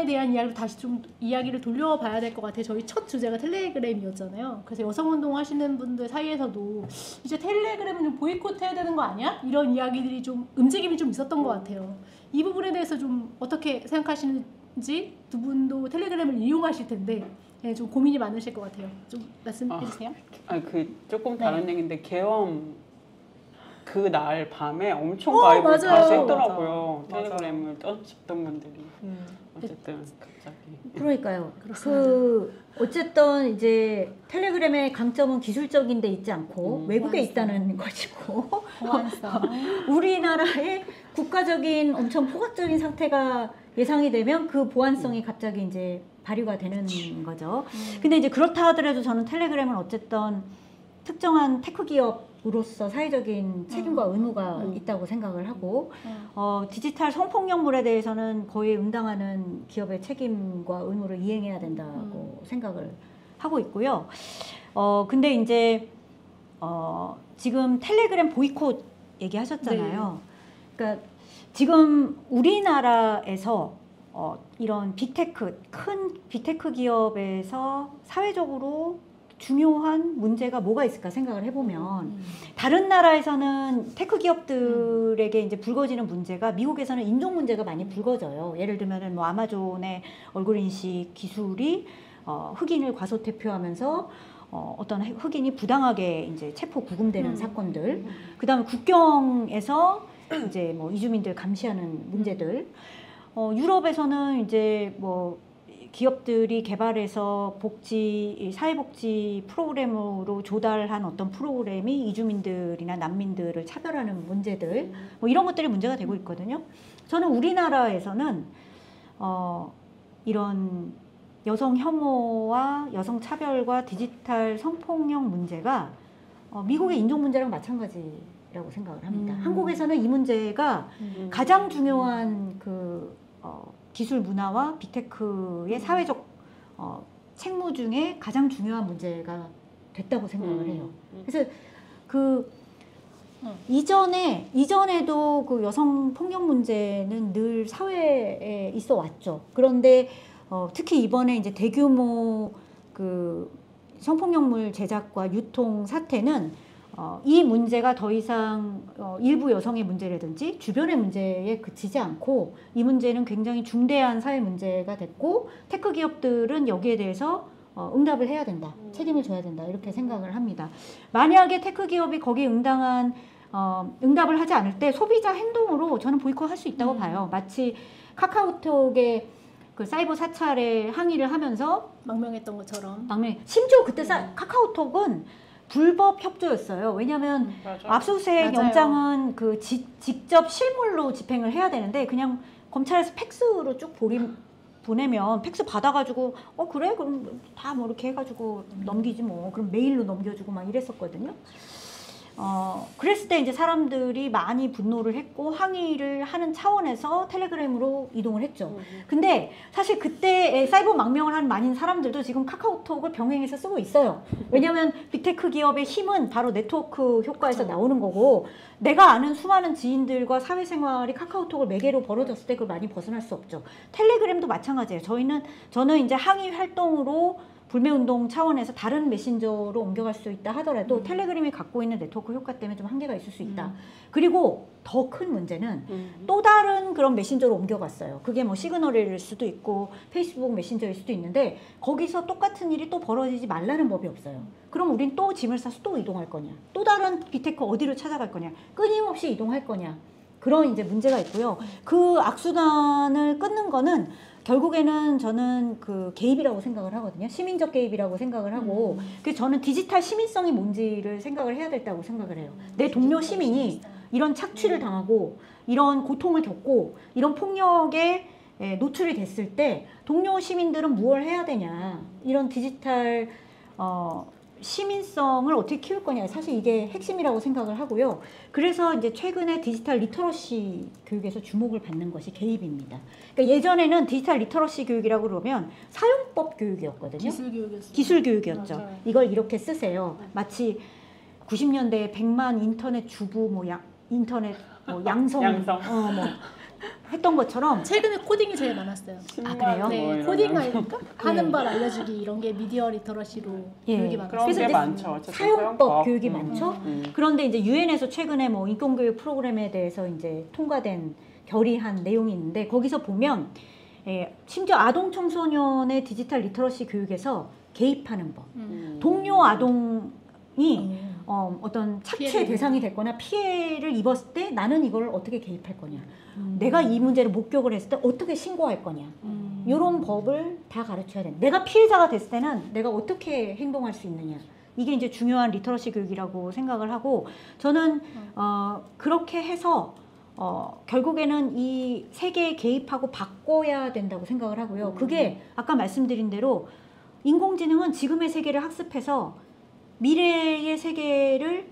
여성에 대한 이야기를 다시 좀 이야기를 돌려봐야 될 것 같아요. 저희 첫 주제가 텔레그램이었잖아요. 그래서 여성운동 하시는 분들 사이에서도 이제 텔레그램은 좀 보이콧 해야 되는 거 아니야? 이런 이야기들이 좀 움직임이 좀 있었던 것 같아요. 이 부분에 대해서 좀 어떻게 생각하시는지 두 분도 텔레그램을 이용하실 텐데 네, 좀 고민이 많으실 것 같아요. 좀 말씀해 주세요. 조금 다른 얘기인데 계엄 그날 밤에 엄청 맞아요. 가입을 다시 했더라고요. 맞아. 텔레그램을 떠났던 분들이. 어쨌든 갑자기. 그러니까요. 그렇습니다. 어쨌든 이제 텔레그램의 강점은 기술적인 데 있지 않고 외국에 보안성. 있다는 것이고 보안성. 우리나라의 국가적인 엄청 포괄적인 상태가 예상이 되면 그 보안성이 갑자기 이제 발휘가 되는 거죠. 근데 이제 그렇다 하더라도 저는 텔레그램은 어쨌든 특정한 테크 기업으로서 사회적인 책임과 의무가 있다고 생각을 하고 디지털 성폭력물에 대해서는 거의 응당하는 기업의 책임과 의무를 이행해야 된다고 생각을 하고 있고요. 근데 이제 지금 텔레그램 보이콧 얘기하셨잖아요. 네. 그러니까 지금 우리나라에서 이런 빅테크, 큰 빅테크 기업에서 사회적으로 중요한 문제가 뭐가 있을까 생각을 해보면 다른 나라에서는 테크 기업들에게 이제 불거지는 문제가 미국에서는 인종 문제가 많이 불거져요. 예를 들면은 뭐 아마존의 얼굴 인식 기술이 흑인을 과소태표하면서 어떤 흑인이 부당하게 이제 체포 구금되는 사건들, 그다음에 국경에서 이제 뭐 이주민들 감시하는 문제들, 유럽에서는 이제 뭐 기업들이 개발해서 사회복지 프로그램으로 조달한 어떤 프로그램이 이주민들이나 난민들을 차별하는 문제들, 뭐 이런 것들이 문제가 되고 있거든요. 저는 우리나라에서는 이런 여성 혐오와 여성 차별과 디지털 성폭력 문제가 미국의 인종 문제랑 마찬가지라고 생각을 합니다. 한국에서는 이 문제가 가장 중요한 기술 문화와 빅테크의 사회적 책무 중에 가장 중요한 문제가 됐다고 생각을 해요. 그래서 이전에도 그 여성 폭력 문제는 늘 사회에 있어 왔죠. 그런데 특히 이번에 이제 대규모 그 성폭력물 제작과 유통 사태는 이 문제가 더 이상 일부 여성의 문제라든지 주변의 문제에 그치지 않고 이 문제는 굉장히 중대한 사회 문제가 됐고 테크 기업들은 여기에 대해서 응답을 해야 된다. 책임을 져야 된다. 이렇게 생각을 합니다. 만약에 테크 기업이 거기에 응답을 하지 않을 때 소비자 행동으로 저는 보이콧할 수 있다고 봐요. 마치 카카오톡의 그 사이버 사찰에 항의를 하면서 망명했던 것처럼. 심지어 그때 카카오톡은 불법 협조였어요. 왜냐하면 압수수색 영장은 직접 실물로 집행을 해야 되는데 그냥 검찰에서 팩스로 쭉 보내면 팩스 받아가지고 그래? 그럼 다 뭐 이렇게 해가지고 넘기지 뭐. 그럼 메일로 넘겨주고 막 이랬었거든요. 그랬을 때 이제 사람들이 많이 분노를 했고 항의를 하는 차원에서 텔레그램으로 이동을 했죠. 근데 사실 그때 사이버 망명을 한 많은 사람들도 지금 카카오톡을 병행해서 쓰고 있어요. 왜냐하면 빅테크 기업의 힘은 바로 네트워크 효과에서 나오는 거고 내가 아는 수많은 지인들과 사회생활이 카카오톡을 매개로 벌어졌을 때 그걸 많이 벗어날 수 없죠. 텔레그램도 마찬가지예요. 저는 이제 항의 활동으로 불매운동 차원에서 다른 메신저로 옮겨갈 수 있다 하더라도 텔레그램이 갖고 있는 네트워크 효과 때문에 좀 한계가 있을 수 있다. 그리고 더 큰 문제는 또 다른 그런 메신저로 옮겨갔어요. 그게 뭐 시그널일 수도 있고 페이스북 메신저일 수도 있는데 거기서 똑같은 일이 또 벌어지지 말라는 법이 없어요. 그럼 우린 또 짐을 싸서 또 이동할 거냐, 또 다른 빅테크 어디로 찾아갈 거냐, 끊임없이 이동할 거냐, 그런 이제 문제가 있고요. 그 악순환을 끊는 거는 결국에는 저는 그 개입이라고 생각을 하거든요. 시민적 개입이라고 생각을 하고 그래서 저는 디지털 시민성이 뭔지를 생각을 해야 된다고 생각을 해요. 내 동료 시민이 이런 착취를 당하고 이런 고통을 겪고 이런 폭력에 노출이 됐을 때 동료 시민들은 무엇을 해야 되냐, 이런 디지털 시민성을 어떻게 키울 거냐, 사실 이게 핵심이라고 생각을 하고요. 그래서 이제 최근에 디지털 리터러시 교육에서 주목을 받는 것이 개입입니다. 그러니까 예전에는 디지털 리터러시 교육이라고 그러면 사용법 교육이었거든요. 기술 교육이었죠. 맞아요. 이걸 이렇게 쓰세요. 마치 90년대에 100만 인터넷 주부 인터넷 양성. 했던 것처럼 최근에 코딩이 제일 많았어요. 신발 그래요? 네, 뭐 이런 코딩 거. 알까? 하는 법 알려주기 이런 게 미디어 리터러시로 예. 교육이 많았어요. 그런 그래서 게 이제 많죠. 어쨌든 사용법 교육이 많죠. 음. 그런데 이제 유엔에서 최근에 뭐 인권교육 프로그램에 대해서 이제 통과된 결의한 내용이 있는데 거기서 보면 심지어 아동 청소년의 디지털 리터러시 교육에서 개입하는 법, 동료 아동이 어떤 착취의 피해를 대상이 됐거나 피해를 입었을 때 나는 이걸 어떻게 개입할 거냐, 내가 이 문제를 목격을 했을 때 어떻게 신고할 거냐, 이런 법을 다 가르쳐야 된다. 내가 피해자가 됐을 때는 내가 어떻게 행동할 수 있느냐. 이게 이제 중요한 리터러시 교육이라고 생각을 하고 저는 그렇게 해서 결국에는 이 세계에 개입하고 바꿔야 된다고 생각을 하고요. 그게 아까 말씀드린 대로 인공지능은 지금의 세계를 학습해서 미래의 세계를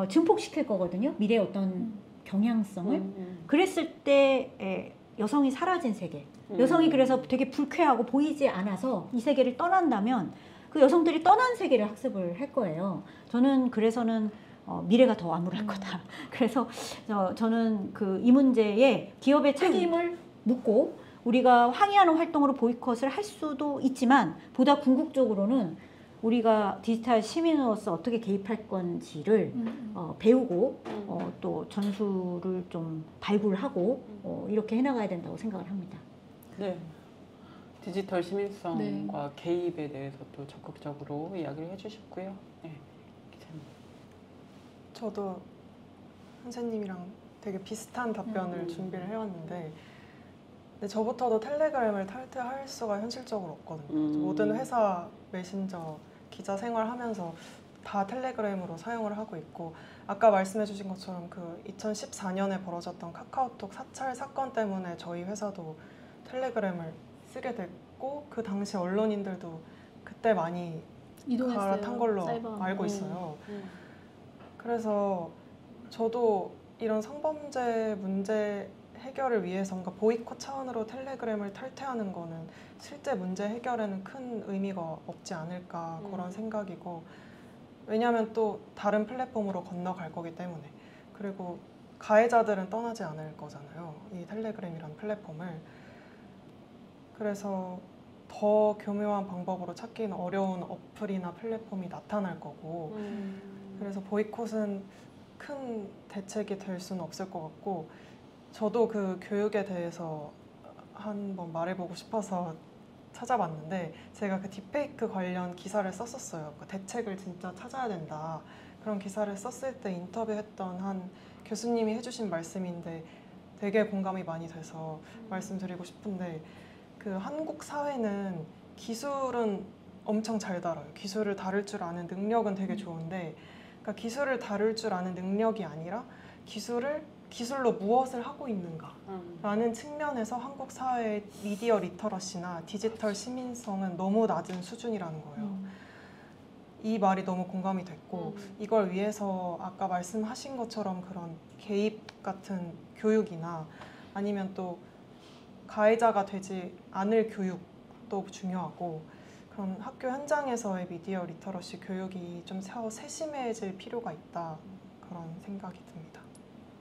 증폭시킬 거거든요. 미래의 어떤 경향성을. 그랬을 때 여성이 사라진 세계. 여성이 그래서 되게 불쾌하고 보이지 않아서 이 세계를 떠난다면 그 여성들이 떠난 세계를 학습을 할 거예요. 저는 그래서는 미래가 더 암울할 거다. 그래서 저는 이 문제에 기업의 책임을 묻고 우리가 항의하는 활동으로 보이콧을 할 수도 있지만 보다 궁극적으로는 우리가 디지털 시민으로서 어떻게 개입할 건지를 배우고 또 전술을 좀 발굴하고 이렇게 해나가야 된다고 생각을 합니다. 네. 디지털 시민성과 개입에 대해서 또 적극적으로 이야기를 해주셨고요. 네. 기자님. 저도 선생님이랑 되게 비슷한 답변을 준비를 해왔는데 근데 저부터도 텔레그램을 탈퇴할 수가 현실적으로 없거든요. 모든 회사 메신저 기자 생활하면서 다 텔레그램으로 사용을 하고 있고 아까 말씀해 주신 것처럼 그 2014년에 벌어졌던 카카오톡 사찰 사건 때문에 저희 회사도 텔레그램을 쓰게 됐고 그 당시 언론인들도 그때 많이 갈아탄 걸로 알고 있어요. 그래서 저도 이런 성범죄 문제 해결을 위해서 뭔가 보이콧 차원으로 텔레그램을 탈퇴하는 거는 실제 문제 해결에는 큰 의미가 없지 않을까 그런 생각이고 왜냐하면 또 다른 플랫폼으로 건너갈 거기 때문에 그리고 가해자들은 떠나지 않을 거잖아요. 이 텔레그램이라는 플랫폼을. 그래서 더 교묘한 방법으로 찾기는 어려운 어플이나 플랫폼이 나타날 거고 그래서 보이콧은 큰 대책이 될 수는 없을 것 같고 저도 그 교육에 대해서 한번 말해보고 싶어서 찾아봤는데 제가 그 딥페이크 관련 기사를 썼었어요. 그 대책을 진짜 찾아야 된다. 그런 기사를 썼을 때 인터뷰했던 한 교수님이 해주신 말씀인데 되게 공감이 많이 돼서 말씀드리고 싶은데 그 한국 사회는 기술은 엄청 잘 다뤄요. 기술을 다룰 줄 아는 능력은 되게 좋은데 그러니까 기술을 다룰 줄 아는 능력이 아니라 기술로 무엇을 하고 있는가라는 측면에서 한국 사회의 미디어 리터러시나 디지털 시민성은 너무 낮은 수준이라는 거예요. 이 말이 너무 공감이 됐고 이걸 위해서 아까 말씀하신 것처럼 그런 개입 같은 교육이나 아니면 또 가해자가 되지 않을 교육도 중요하고 그런 학교 현장에서의 미디어 리터러시 교육이 좀 세심해질 필요가 있다 그런 생각이 듭니다.